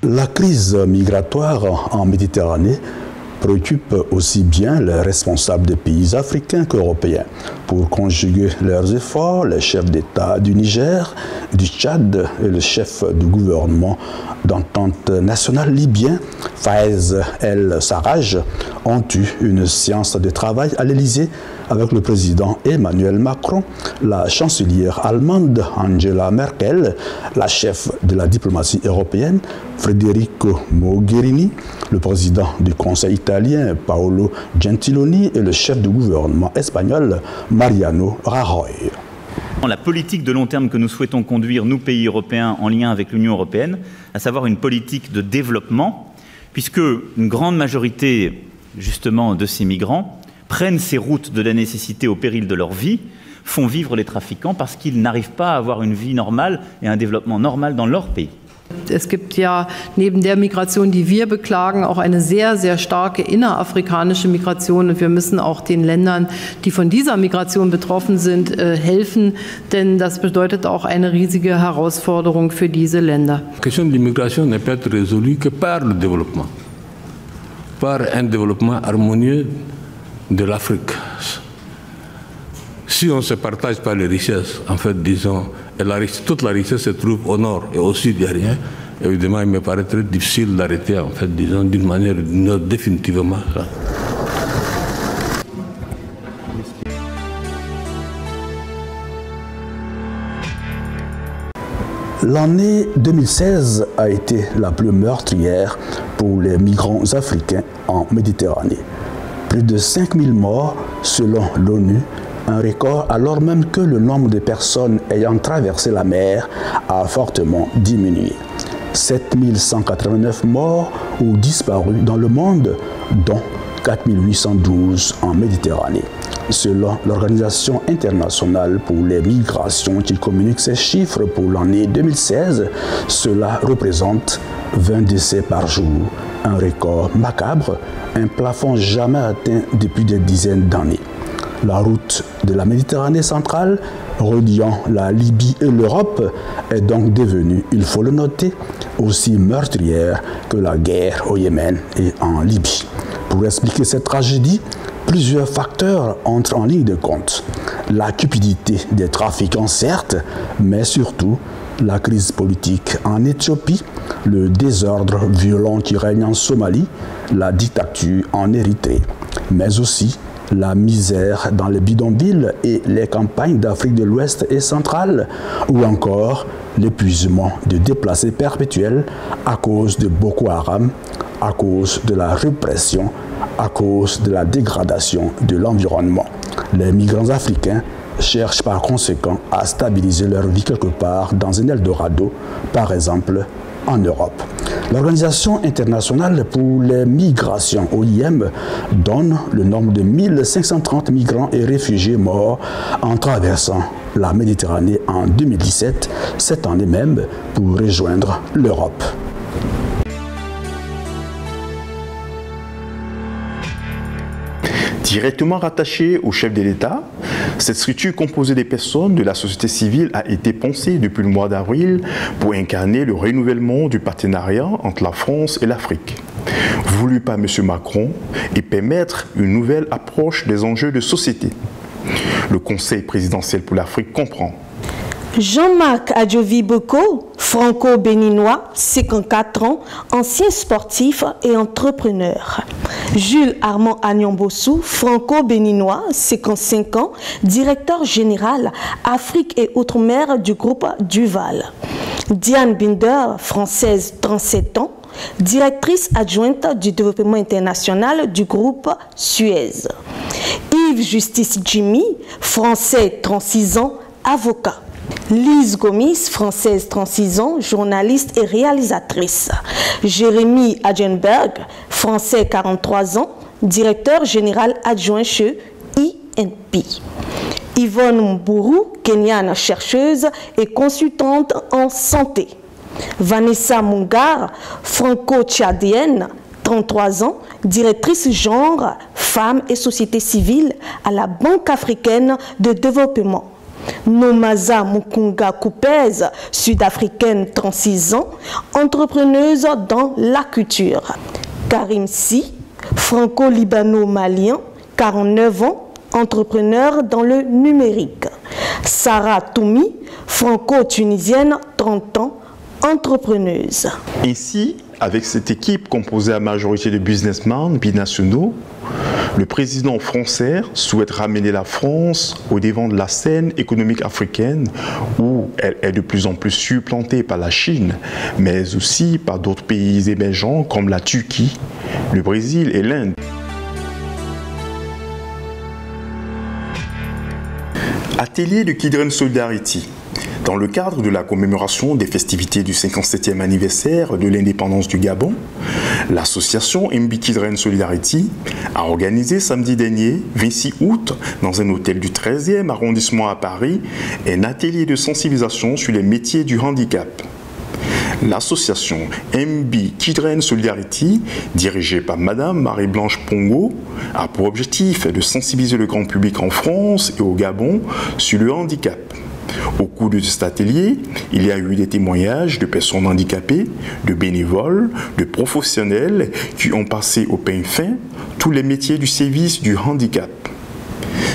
La crise migratoire en Méditerranée préoccupe aussi bien les responsables des pays africains qu'européens. Pour conjuguer leurs efforts, les chefs d'État du Niger, du Tchad et le chef du gouvernement d'entente nationale libyen, Fayez El-Sarraj, ont eu une séance de travail à l'Élysée avec le président Emmanuel Macron, la chancelière allemande Angela Merkel, la chef de la diplomatie européenne Federico Mogherini, le président du Conseil italien Paolo Gentiloni et le chef du gouvernement espagnol Mariano Rajoy. La politique de long terme que nous souhaitons conduire, nous pays européens, en lien avec l'Union européenne, à savoir une politique de développement, puisque une grande majorité justement de ces migrants prennent ces routes de la nécessité au péril de leur vie, font vivre les trafiquants parce qu'ils n'arrivent pas à avoir une vie normale et un développement normal dans leur pays. Es gibt ja neben der Migration, die wir beklagen, auch eine sehr, sehr starke innerafrikanische Migration. Und wir müssen auch den Ländern, die von dieser Migration betroffen sind, helfen, denn das bedeutet auch eine riesige Herausforderung für diese Länder. La question de l'immigration ne peut être résolue que par le développement, par un développement harmonieux de l'Afrique. Si on ne se partage pas les richesses, en fait, disons, et toute la richesse se trouve au nord et au sud, il n'y a rien, évidemment, il me paraît très difficile d'arrêter, en fait, disons, d'une manière ou d'une autre, définitivement. Ça. L'année 2016 a été la plus meurtrière pour les migrants africains en Méditerranée. Plus de 5000 morts selon l'ONU, un record alors même que le nombre de personnes ayant traversé la mer a fortement diminué. 7189 morts ou disparus dans le monde, dont 4812 en Méditerranée. Selon l'Organisation internationale pour les migrations qui communique ces chiffres pour l'année 2016, cela représente 20 décès par jour, un record macabre, un plafond jamais atteint depuis des dizaines d'années. La route de la Méditerranée centrale, reliant la Libye et l'Europe, est donc devenue, il faut le noter, aussi meurtrière que la guerre au Yémen et en Libye. Pour expliquer cette tragédie, plusieurs facteurs entrent en ligne de compte. La cupidité des trafiquants, certes, mais surtout la crise politique en Éthiopie, le désordre violent qui règne en Somalie, la dictature en Érythrée, mais aussi la misère dans les bidonvilles et les campagnes d'Afrique de l'Ouest et centrale, ou encore l'épuisement de déplacés perpétuels à cause de Boko Haram, à cause de la répression, à cause de la dégradation de l'environnement. Les migrants africains cherchent par conséquent à stabiliser leur vie quelque part dans un Eldorado, par exemple en Europe. L'Organisation internationale pour les migrations, OIM, donne le nombre de 1530 migrants et réfugiés morts en traversant la Méditerranée en 2017, cette année même, pour rejoindre l'Europe. Directement rattachée au chef de l'État, cette structure composée des personnes de la société civile a été pensée depuis le mois d'avril pour incarner le renouvellement du partenariat entre la France et l'Afrique, voulu par M. Macron et permettre une nouvelle approche des enjeux de société. Le Conseil présidentiel pour l'Afrique comprend. Jean-Marc Adjovi Boko, franco-béninois, 54 ans, ancien sportif et entrepreneur. Jules Armand Agnon-Bossou, franco-béninois, 55 ans, directeur général Afrique et Outre-mer du groupe Duval. Diane Binder, française, 37 ans, directrice adjointe du développement international du groupe Suez. Yves Justice Jimmy, français, 36 ans, avocat. Lise Gomis, française, 36 ans, journaliste et réalisatrice. Jérémy Adjenberg, français, 43 ans, directeur général adjoint chez INP. Yvonne Mbourou, kenyane, chercheuse et consultante en santé. Vanessa Mungar, franco-tchadienne, 33 ans, directrice genre, femmes et société civile à la Banque africaine de développement. Nomaza Mukunga Coupez, sud-africaine, 36 ans, entrepreneuse dans la culture. Karim Si, franco-libano-malien, 49 ans, entrepreneur dans le numérique. Sarah Toumi, franco-tunisienne, 30 ans, entrepreneuse. Ainsi, avec cette équipe composée à majorité de businessmen binationaux, le président français souhaite ramener la France au devant de la scène économique africaine où elle est de plus en plus supplantée par la Chine, mais aussi par d'autres pays émergents comme la Turquie, le Brésil et l'Inde. Atelier de Kidren Solidarity. Dans le cadre de la commémoration des festivités du 57e anniversaire de l'indépendance du Gabon, l'association MB Kidren Solidarity a organisé samedi dernier, 26 août, dans un hôtel du 13e arrondissement à Paris, un atelier de sensibilisation sur les métiers du handicap. L'association MB Kidren Solidarity, dirigée par Madame Marie-Blanche Pongo, a pour objectif de sensibiliser le grand public en France et au Gabon sur le handicap. Au cours de cet atelier, il y a eu des témoignages de personnes handicapées, de bénévoles, de professionnels qui ont passé au peigne fin tous les métiers du service du handicap.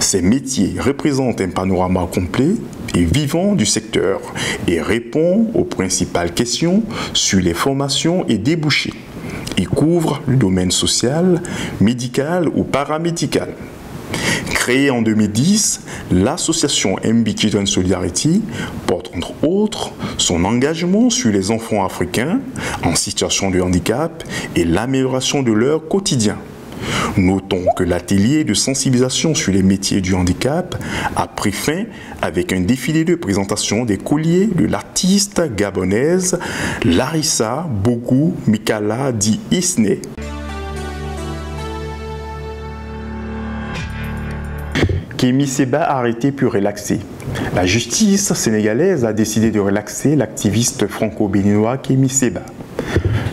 Ces métiers représentent un panorama complet et vivant du secteur et répondent aux principales questions sur les formations et débouchés. Ils couvrent le domaine social, médical ou paramédical. Créée en 2010, l'association MB Kidren Solidarity porte entre autres son engagement sur les enfants africains en situation de handicap et l'amélioration de leur quotidien. Notons que l'atelier de sensibilisation sur les métiers du handicap a pris fin avec un défilé de présentation des colliers de l'artiste gabonaise Larissa Bougou Mikala Di Isne. Kémy Séba arrêté puis relaxé. La justice sénégalaise a décidé de relaxer l'activiste franco-béninois Kémy Séba.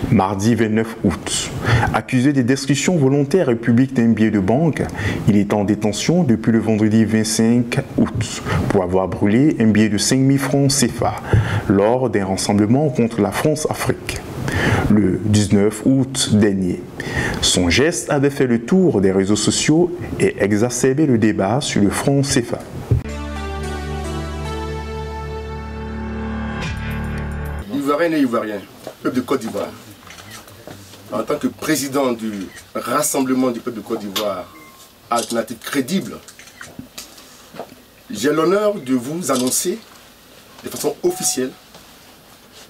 Mardi 29 août, accusé de destruction volontaire et publique d'un billet de banque, il est en détention depuis le vendredi 25 août pour avoir brûlé un billet de 5 000 francs CFA lors d'un rassemblement contre la France-Afrique. Le 19 août dernier, son geste avait fait le tour des réseaux sociaux et exacerbé le débat sur le franc CFA. Ivoirien et Ivoirien, peuple de Côte d'Ivoire, en tant que président du Rassemblement du peuple de Côte d'Ivoire, alternative crédible, j'ai l'honneur de vous annoncer de façon officielle,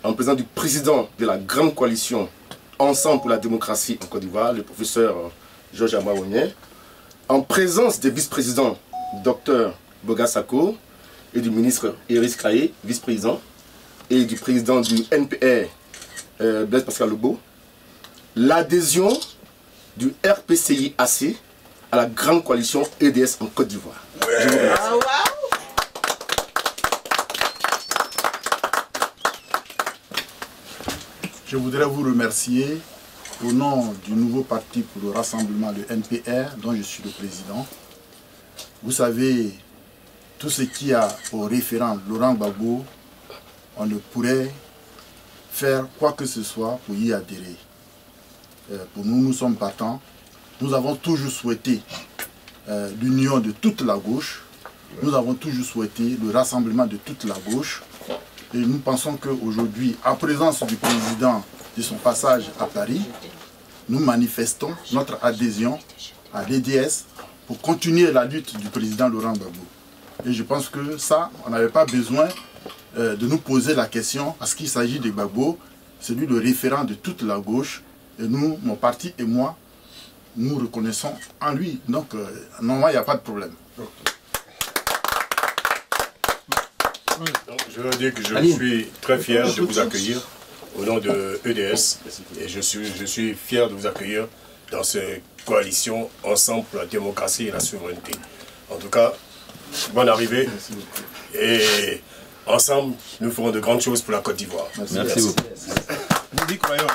en présence du président de la grande coalition Ensemble pour la démocratie en Côte d'Ivoire, le professeur Georges Amaouagné, en présence des vice-présidents Dr Boga Sako et du ministre Iris Kaye, vice-président, et du président du NPR, Blaise Pascal Lobo, l'adhésion du RPCI-AC à la grande coalition EDS en Côte d'Ivoire. Je vous remercie. Je voudrais vous remercier au nom du nouveau parti pour le rassemblement, le NPR, dont je suis le président. Vous savez, tout ce qui a au référent Laurent Gbagbo, on ne pourrait faire quoi que ce soit pour y adhérer. Pour nous, nous sommes partants. Nous avons toujours souhaité l'union de toute la gauche. Nous avons toujours souhaité le rassemblement de toute la gauche. Et nous pensons qu'aujourd'hui, en présence du président de son passage à Paris, nous manifestons notre adhésion à l'EDS pour continuer la lutte du président Laurent Gbagbo. Et je pense que ça, on n'avait pas besoin de nous poser la question, parce qu'il s'agit de Gbagbo, c'est lui le référent de toute la gauche, et nous, mon parti et moi, nous reconnaissons en lui. Donc, normalement, il n'y a pas de problème. Donc, je veux dire que je suis très fier de vous accueillir au nom de EDS et je suis fier de vous accueillir dans cette coalition Ensemble pour la démocratie et la souveraineté. En tout cas, bonne arrivée et ensemble, nous ferons de grandes choses pour la Côte d'Ivoire. Merci beaucoup. Nous y croyons.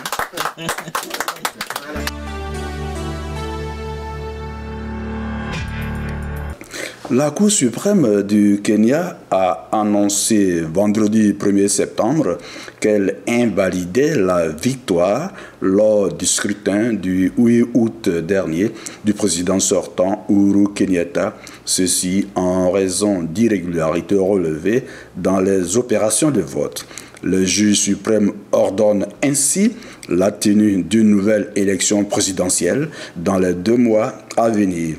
La Cour suprême du Kenya a annoncé vendredi 1er septembre qu'elle invalidait la victoire lors du scrutin du 8 août dernier du président sortant Uhuru Kenyatta, ceci en raison d'irrégularités relevées dans les opérations de vote. Le juge suprême ordonne ainsi la tenue d'une nouvelle élection présidentielle dans les 2 mois à venir.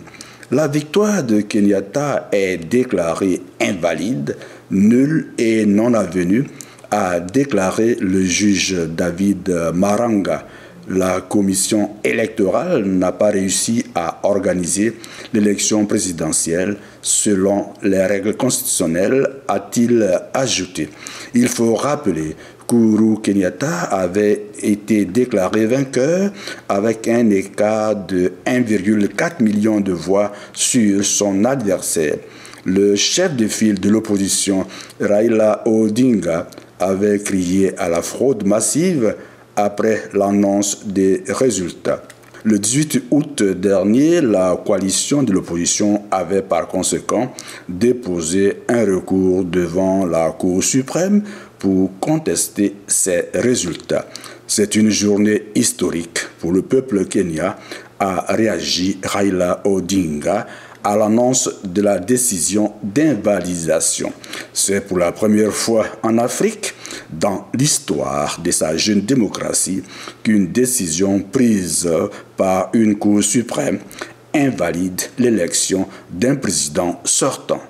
La victoire de Kenyatta est déclarée invalide, nulle et non avenue, a déclaré le juge David Maranga. La commission électorale n'a pas réussi à organiser l'élection présidentielle selon les règles constitutionnelles, a-t-il ajouté. Il faut rappeler qu'Uhuru Kenyatta avait été déclaré vainqueur avec un écart de 1,4 million de voix sur son adversaire. Le chef de file de l'opposition, Raila Odinga, avait crié à la fraude massive après l'annonce des résultats. Le 18 août dernier, la coalition de l'opposition avait par conséquent déposé un recours devant la Cour suprême pour contester ces résultats. C'est une journée historique pour le peuple kenyan, a réagi Raila Odinga à l'annonce de la décision d'invalidation. C'est pour la première fois en Afrique, dans l'histoire de sa jeune démocratie, qu'une décision prise par une Cour suprême invalide l'élection d'un président sortant.